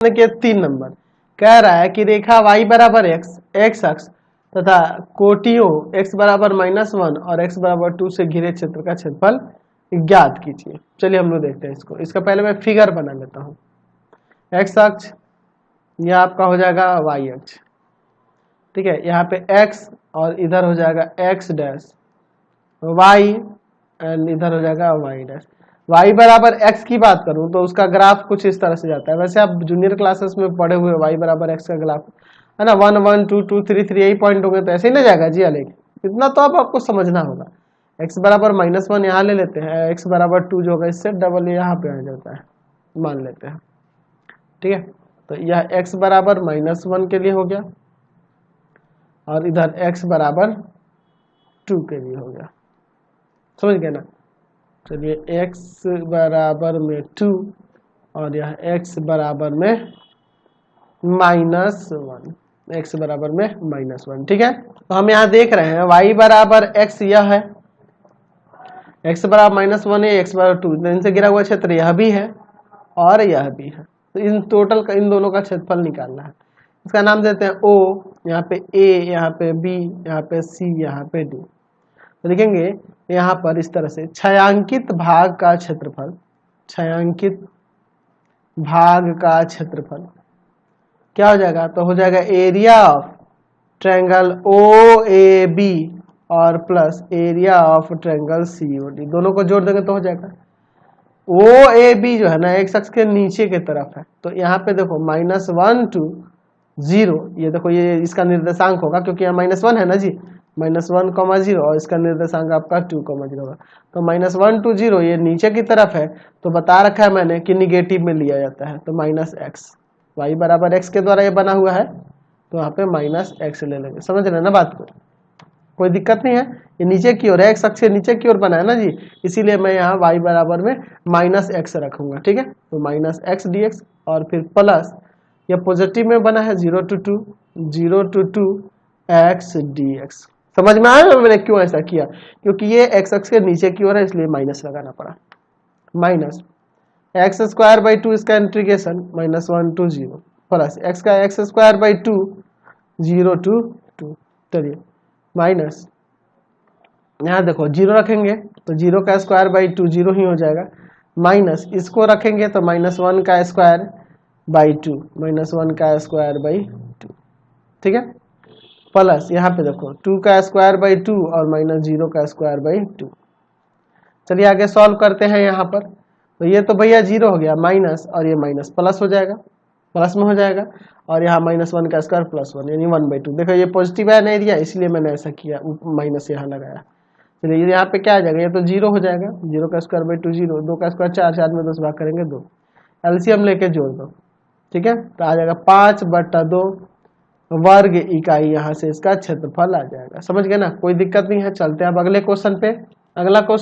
के 3 नंबर कह रहा है कि रेखा y बराबर x अक्ष तथा कोटियों x बराबर -1 और x बराबर 2 से घिरे क्षेत्र का क्षेत्रफल ज्ञात कीजिए। चलिए हम लोग देखते हैं इसको। इसका पहले मैं फिगर बना लेता हूँ। x अक्ष यह आपका हो जाएगा y अक्ष, ठीक है। यहाँ पे x और इधर हो जाएगा x डैश, y एंड इधर हो जाएगा y डैश। y बराबर x की बात करूं तो उसका ग्राफ कुछ इस तरह से जाता है। वैसे आप जूनियर क्लासेस में पढ़े हुए y बराबर x का ग्राफ है ना, 1 1 2 2 3 3 यही पॉइंट होंगे तो ऐसे ही ना जाएगा जी। लेकिन इतना तो अब आपको समझना होगा। x बराबर -1 यहाँ ले लेते हैं, x बराबर 2 जो होगा इससे डबल यहाँ पे आ जाता है, मान लेते हैं, ठीक है। तो यह x बराबर -1 के लिए हो गया और इधर x बराबर 2 के लिए हो गया, समझ गए ना। चलिए x बराबर में 2 और यह x बराबर में -1, x बराबर में -1, ठीक है। तो हम यहाँ देख रहे हैं y बराबर x यह है, x बराबर -1 है, x बराबर 2, इनसे घिरा हुआ क्षेत्र यह भी है और यह भी है। तो इन टोटल का, इन दोनों का क्षेत्रफल निकालना है। इसका नाम देते हैं O, यहाँ पे A, यहाँ पे B, यहाँ पे C, यहाँ पे D। तो लिखेंगे यहाँ पर इस तरह से छायांकित भाग का क्षेत्रफल, छायांकित भाग का क्षेत्रफल क्या हो जाएगा, तो हो जाएगा एरिया ऑफ ट्रायंगल OAB और plus area of triangle COD, दोनों को जोड़ देंगे तो हो जाएगा। OAB जो है ना एक्स अक्ष के नीचे की तरफ है, तो यहाँ पे देखो -1 to 0, ये देखो ये इसका निर्देशांक होगा क्योंकि यहाँ -1 है ना जी, -1, 0 और इसका निर्देशांक आपका 2, 0 होगा। तो -1 to 0 ये नीचे की तरफ है, तो बता रखा है मैंने कि निगेटिव में लिया जाता है। तो -x, y बराबर x के द्वारा ये बना हुआ है, तो यहाँ पे -x ले लेंगे। समझ रहे हैं ना बात को, कोई दिक्कत नहीं है। ये नीचे की ओर है, x अक्ष नीचे की ओर बना है ना जी, इसीलिए मैं यहाँ y बराबर में -x रखूंगा, ठीक है। तो -x dx और फिर प्लस ये पॉजिटिव में बना है 0 to 2 x dx। समझ में आया मैंने क्यों ऐसा किया, क्योंकि ये x अक्ष के नीचे की ओर है इसलिए माइनस लगाना पड़ा। माइनस x² 2 इसका इंटीग्रेशन -1 to 0 प्लस x का x² 2 0 to 2। चलिए माइनस यहाँ देखो 0 रखेंगे तो 0 का स्क्वायर बाई 2 0 ही हो जाएगा, माइनस इसको रखेंगे तो -1 का स्क्वायर बाई 2, -1 का स्क्वायर बाई 2, ठीक है। प्लस यहाँ पे देखो 2 का स्क्वायर बाई 2 और -0 का स्क्वायर बाई 2। चलिए आगे सॉल्व करते हैं यहाँ पर। तो ये तो भैया 0 हो गया, माइनस और ये माइनस प्लस हो जाएगा, प्लस में हो जाएगा और यहाँ -1 का स्क्वायर +1 यानी 1/2। देखो ये पॉजिटिव है नहीं दिया, इसलिए मैंने ऐसा किया, माइनस यहाँ लगाया। चलिए यहाँ पे क्या आ जाएगा, ये तो 0 हो जाएगा, 0 का स्क्वायर बाई 2 0, 2 का स्क्वायर 4, 4 में 2 भाग करेंगे 2, एलसीएम लेके जोड़ दो, ठीक है। तो आ जाएगा 5/2 वर्ग इकाई, यहाँ से इसका क्षेत्रफल आ जाएगा। समझ गए ना, कोई दिक्कत नहीं है। चलते हैं अब अगले क्वेश्चन पे। अगला क्वेश्चन